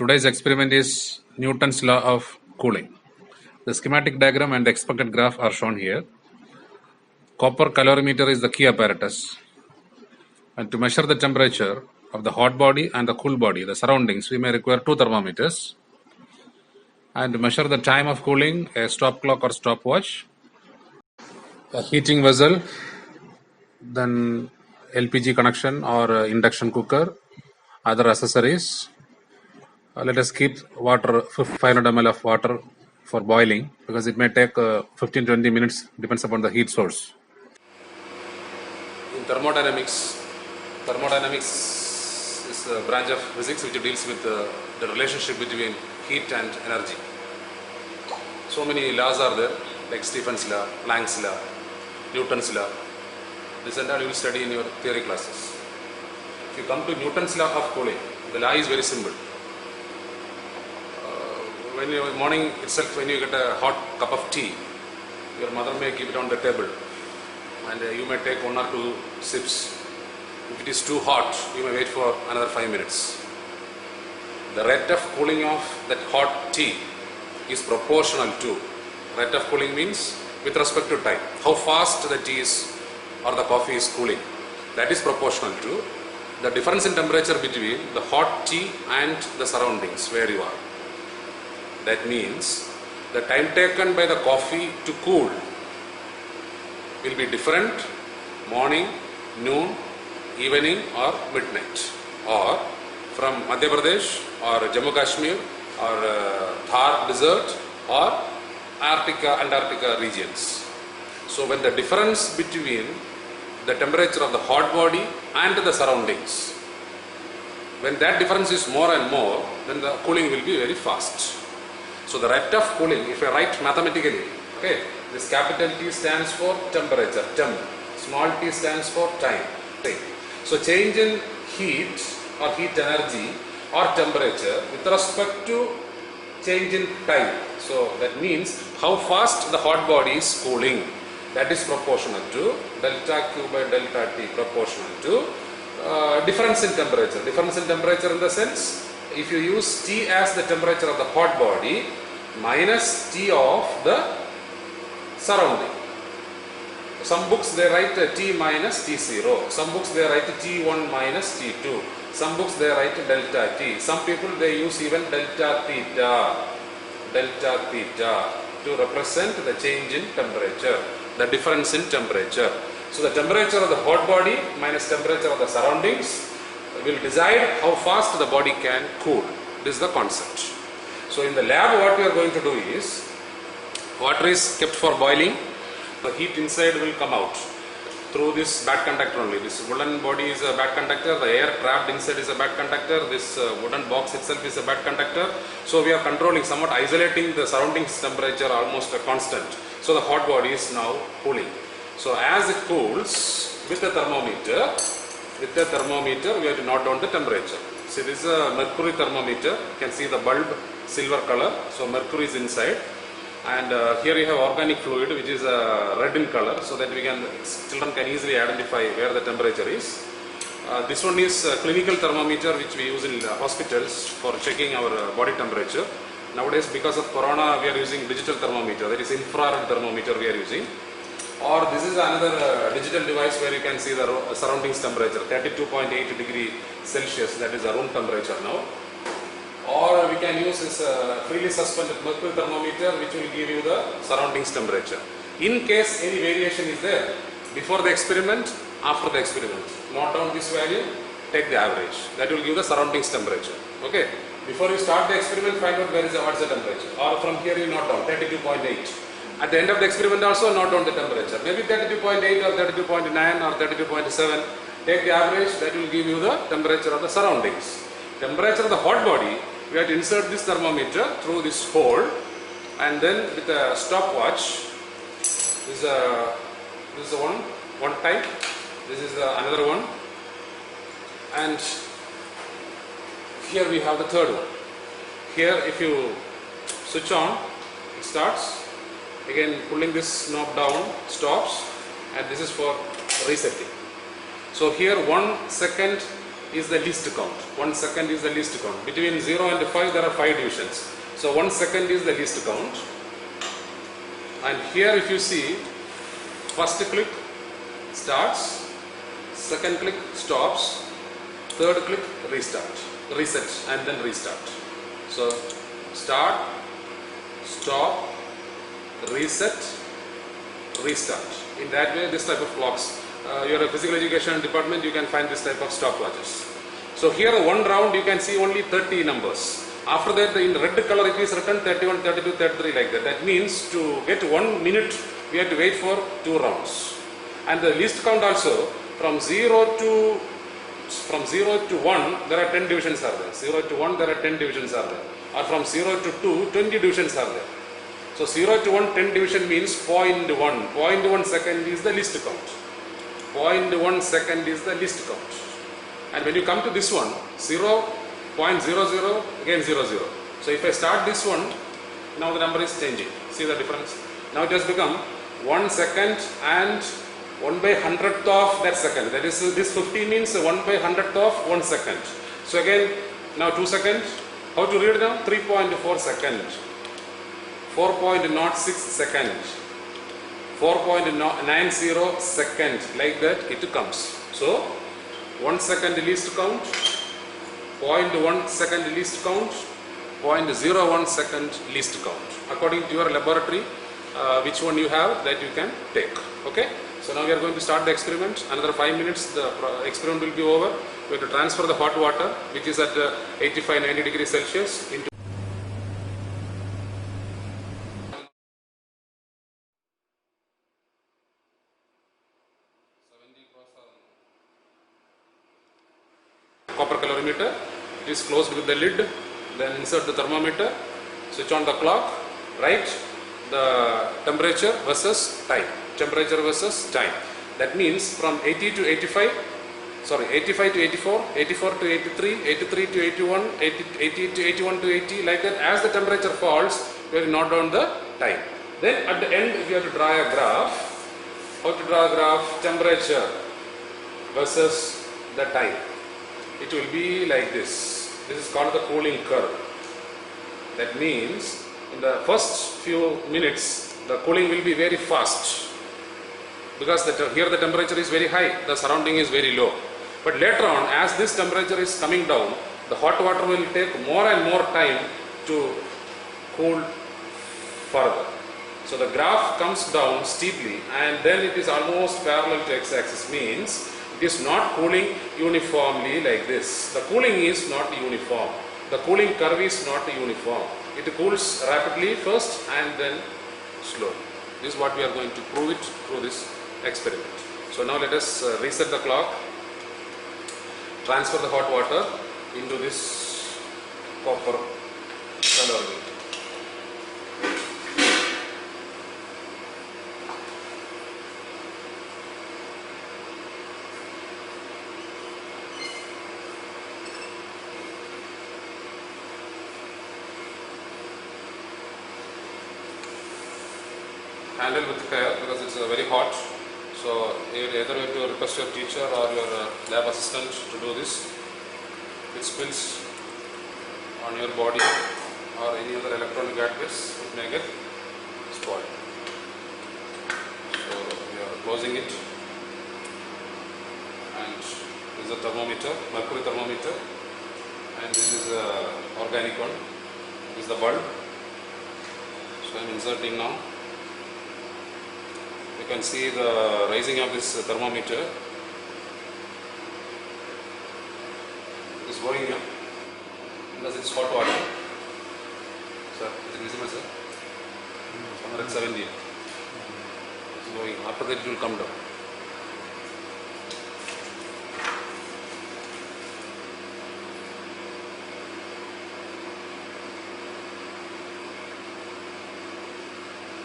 Today's experiment is Newton's law of cooling. The schematic diagram and the expected graph are shown here. Copper calorimeter is the key apparatus. And to measure the temperature of the hot body and the cool body, the surroundings, we may require two thermometers. And to measure the time of cooling, a stop clock or stopwatch, a heating vessel, then LPG connection or induction cooker, other accessories. Let us keep water 500 ml of water for boiling because it may take 15-20 minutes, depends upon the heat source. In thermodynamics is a branch of physics which deals with the relationship between heat and energy. So many laws are there, like Stephen's law, Planck's law, Newton's law. This and all you will study in your theory classes. If you come to Newton's law of cooling, the law is very simple. When you morning itself, when you get a hot cup of tea, your mother may keep it on the table and you may take 1 or 2 sips. If it is too hot, you may wait for another 5 minutes. The rate of cooling of that hot tea is proportional to, rate of cooling means with respect to time, how fast the tea is or the coffee is cooling. That is proportional to the difference in temperature between the hot tea and the surroundings where you are. That means the time taken by the coffee to cool will be different morning, noon, evening or midnight, or from Madhya Pradesh or Jammu Kashmir or Thar desert or Antarctica regions. So when the difference between the temperature of the hot body and the surroundings, when that difference is more and more, then the cooling will be very fast. So the rate of cooling, if I write mathematically, okay, this capital T stands for temperature, temp, small t stands for time. So change in heat or heat energy or temperature with respect to change in time. So that means how fast the hot body is cooling. That is proportional to delta Q by delta T, proportional to difference in temperature. Difference in temperature in the sense, if you use T as the temperature of the hot body minus T of the surrounding. Some books they write T minus T0. Some books they write T1 minus T2. Some books they write delta T. Some people they use even delta theta to represent the change in temperature, the difference in temperature. So the temperature of the hot body minus temperature of the surroundings will decide how fast the body can cool. This is the concept. So in the lab what we are going to do is, water is kept for boiling, the heat inside will come out through this bad conductor only. This wooden body is a bad conductor, the air trapped inside is a bad conductor, this wooden box itself is a bad conductor. So we are controlling, somewhat isolating the surroundings temperature almost a constant. So the hot body is now cooling. So as it cools with the thermometer, we have to note down the temperature. See, this is a mercury thermometer. You can see the bulb silver color. So mercury is inside, and here you have organic fluid which is red in color, so that children can easily identify where the temperature is. This one is a clinical thermometer which we use in hospitals for checking our body temperature. Nowadays, because of corona, we are using digital thermometer, that is infrared thermometer we are using. Or this is another digital device where you can see the surroundings temperature, 32.8 degree Celsius, that is the room temperature now. Or we can use this freely suspended mercury thermometer which will give you the surroundings temperature. In case any variation is there, before the experiment, after the experiment, note down this value, take the average. That will give the surroundings temperature. Okay. Before you start the experiment, find out what's the temperature. Or from here you note down 32.8. At the end of the experiment also note down the temperature. Maybe 32.8 or 32.9 or 32.7. Take the average, that will give you the temperature of the surroundings. Temperature of the hot body, we have to insert this thermometer through this hole, and then with a stopwatch, this is one type, this is another one, and here we have the third one. Here if you switch on, it starts. Again pulling this knob down, stops, and this is for resetting. So here 1 second is the least count. 1 second is the least count. Between 0 and 5 there are 5 divisions. So 1 second is the least count. And here if you see, first click starts, second click stops, third click reset and then restart. So start, stop, reset, restart. In that way, this type of clocks, you're a physical education department, you can find this type of stopwatches. So here one round you can see only 30 numbers. After that in red color it is written 31, 32, 33 like that. That means to get 1 minute we have to wait for 2 rounds. And the least count also from 0 to 1 there are 10 divisions are there. 0 to 1 there are 10 divisions are there. Or from 0 to 2 20 divisions are there. So 0 to 1 10 division means 0.1. 0.1 second is the least count. 0.1 second is the least count. And when you come to this one 0.00 again 00. So if I start this one, now the number is changing. See the difference? Now it has become 1 second and 1 by 100th of that second. That is, this 50 means 1 by 100th of 1 second. So again, now 2 seconds. How to read now? 3.4 second, 4.06 second, 4.90 second. Like that it comes. So 1 second least count, 0.1 second least count, 0.01 second least count. According to your laboratory, which one you have, that you can take. Okay. So now we are going to start the experiment. Another 5 minutes the experiment will be over. We have to transfer the hot water which is at 85-90 degrees Celsius into copper calorimeter. It is closed with the lid. Then insert the thermometer, switch on the clock, write the temperature versus time. Temperature versus time. That means from 85 to 84, 84 to 83, 83 to 81, 88 to 81 to 80, like that. As the temperature falls, we will note down the time. Then at the end we have to draw a graph. How to draw a graph? Temperature versus the time. It will be like this. This is called the cooling curve. That means in the first few minutes the cooling will be very fast, because here the temperature is very high, the surrounding is very low. But later on, as this temperature is coming down, the hot water will take more and more time to cool further. So the graph comes down steeply and then it is almost parallel to x-axis, means it is not cooling uniformly like this. The cooling is not uniform. The cooling curve is not uniform. It cools rapidly first and then slowly. This is what we are going to prove it through this experiment. So now let us reset the clock, transfer the hot water into this copper calorimeter. Handle with care because it's very hot. So either you have to request your teacher or your lab assistant to do this. It spills on your body or any other electronic gadgets, it may get spoiled. So we are closing it, and this is a thermometer, mercury thermometer, and this is a organic one. This is the bulb. So I am inserting now. You can see the rising of this thermometer. It is going up because it is hot water. Sir, is it visible, sir? 170. It is going. After that, it will come down.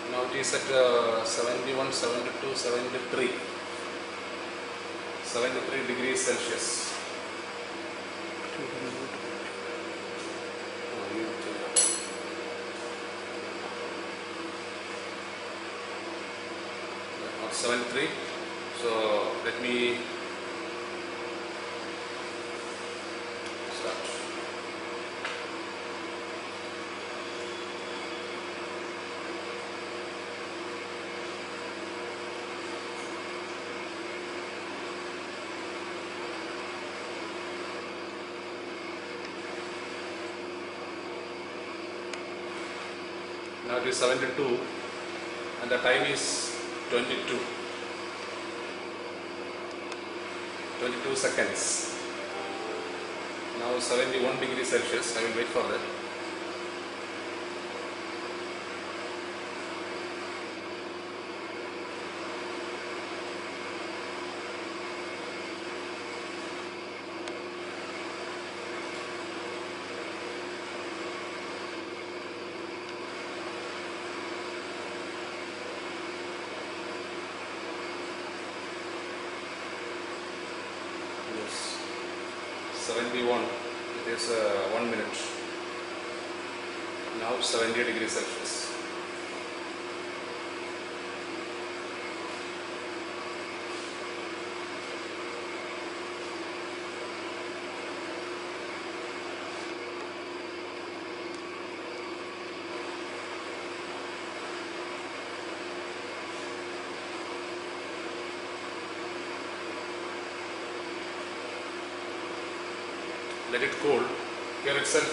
Now it is at 71, 72, 73. 73 degrees Celsius. Not 73. So let me Now it is 72 and the time is 22 seconds. Now 71 degrees Celsius. I will wait for that. Yes, 71. It is 1 minute. Now 70 degrees Celsius. Let it cool. Here itself,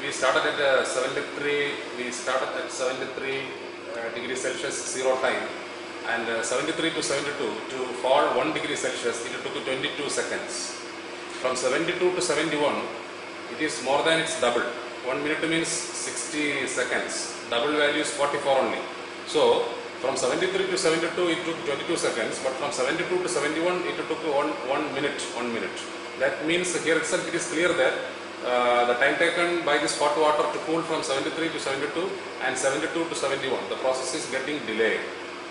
we started at 73. We started at 73 degrees Celsius 0 time, and 73 to 72 to fall 1 degree Celsius. It took 22 seconds. From 72 to 71, it is more than its double. 1 minute means 60 seconds. Double value is 44 only. So from 73 to 72, it took 22 seconds, but from 72 to 71, it took 1 minute. 1 minute. That means here itself it is clear that the time taken by this hot water to cool from 73 to 72 and 72 to 71, the process is getting delayed.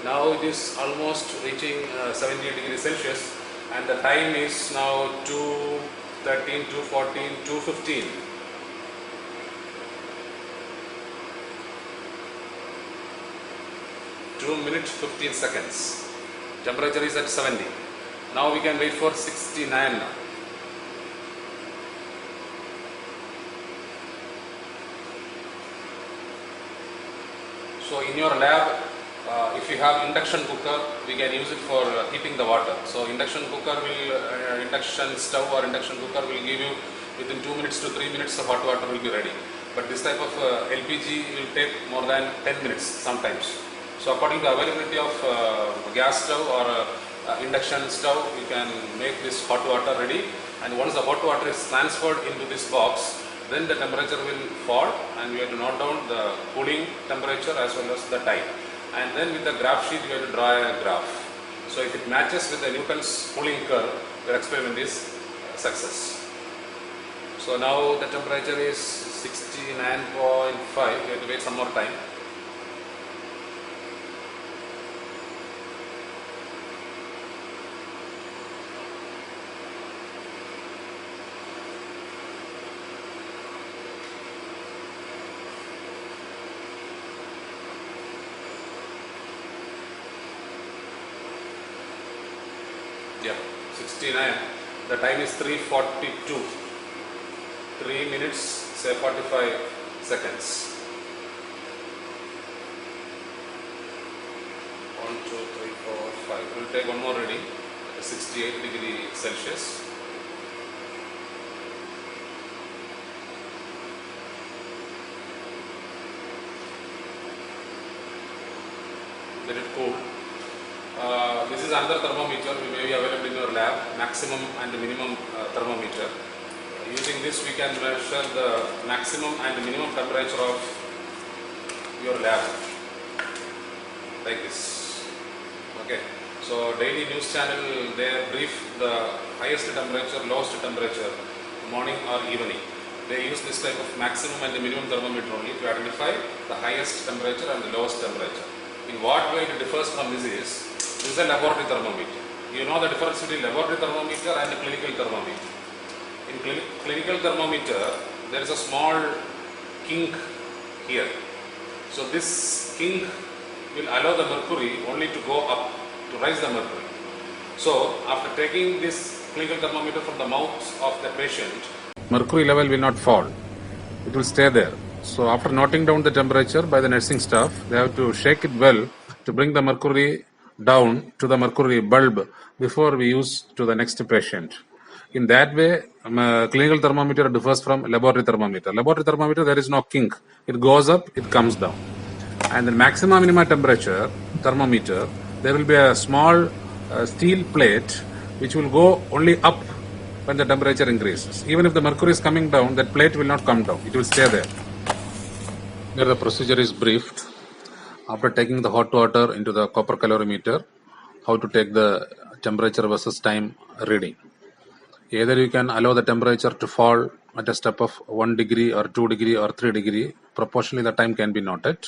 Now it is almost reaching 70 degrees Celsius and the time is now 2:13, 2:14, 2:15. Two minutes 15 seconds. Temperature is at 70. Now we can wait for 69. So in your lab, if you have induction cooker, we can use it for heating the water. So induction cooker will, induction stove or induction cooker will give you within 2 minutes to 3 minutes the hot water will be ready. But this type of LPG will take more than 10 minutes sometimes. So according to availability of gas stove or induction stove, you can make this hot water ready, and once the hot water is transferred into this box, then the temperature will fall and we have to note down the cooling temperature as well as the time. And then with the graph sheet, you have to draw a graph. So if it matches with the Newton's cooling curve, your experiment is success. So now the temperature is 69.5. We have to wait some more time. Yeah, 69. The time is 3:42. 3 minutes, say 45 seconds. 1, 2, 3, 4, 5. We'll take one more reading. 68 degrees Celsius. Let it cool. This is another thermometer, we may be available in your lab, maximum and minimum thermometer. Using this we can measure the maximum and minimum temperature of your lab, like this. Okay, so daily news channel, they brief the highest temperature, lowest temperature, morning or evening. They use this type of maximum and the minimum thermometer only to identify the highest temperature and the lowest temperature. In what way it differs from this is a laboratory thermometer. You know the difference between laboratory thermometer and the clinical thermometer. In clinical thermometer, there is a small kink here. So this kink will allow the mercury only to go up, to rise the mercury. So after taking this clinical thermometer from the mouth of the patient, mercury level will not fall. It will stay there. So after noting down the temperature by the nursing staff, they have to shake it well to bring the mercury down to the mercury bulb before we use to the next patient. In that way, clinical thermometer differs from laboratory thermometer. Laboratory thermometer, there is no kink. It goes up, it comes down. and the maximum minimum temperature thermometer, there will be a small steel plate which will go only up when the temperature increases. Even if the mercury is coming down, that plate will not come down, it will stay there. Here the procedure is briefed. After taking the hot water into the copper calorimeter, how to take the temperature versus time reading. Either you can allow the temperature to fall at a step of 1 degree or 2 degree or 3 degree, proportionally the time can be noted,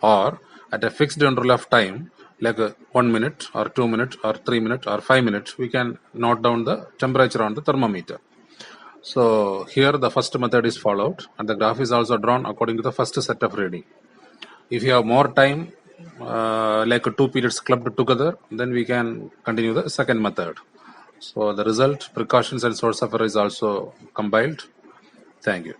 or at a fixed interval of time like 1 minute or 2 minutes or 3 minutes or 5 minutes, we can note down the temperature on the thermometer. So here the first method is followed and the graph is also drawn according to the first set of reading. If you have more time, like 2 periods clubbed together, then we can continue the second method. So the result, precautions and source of error is also compiled. Thank you.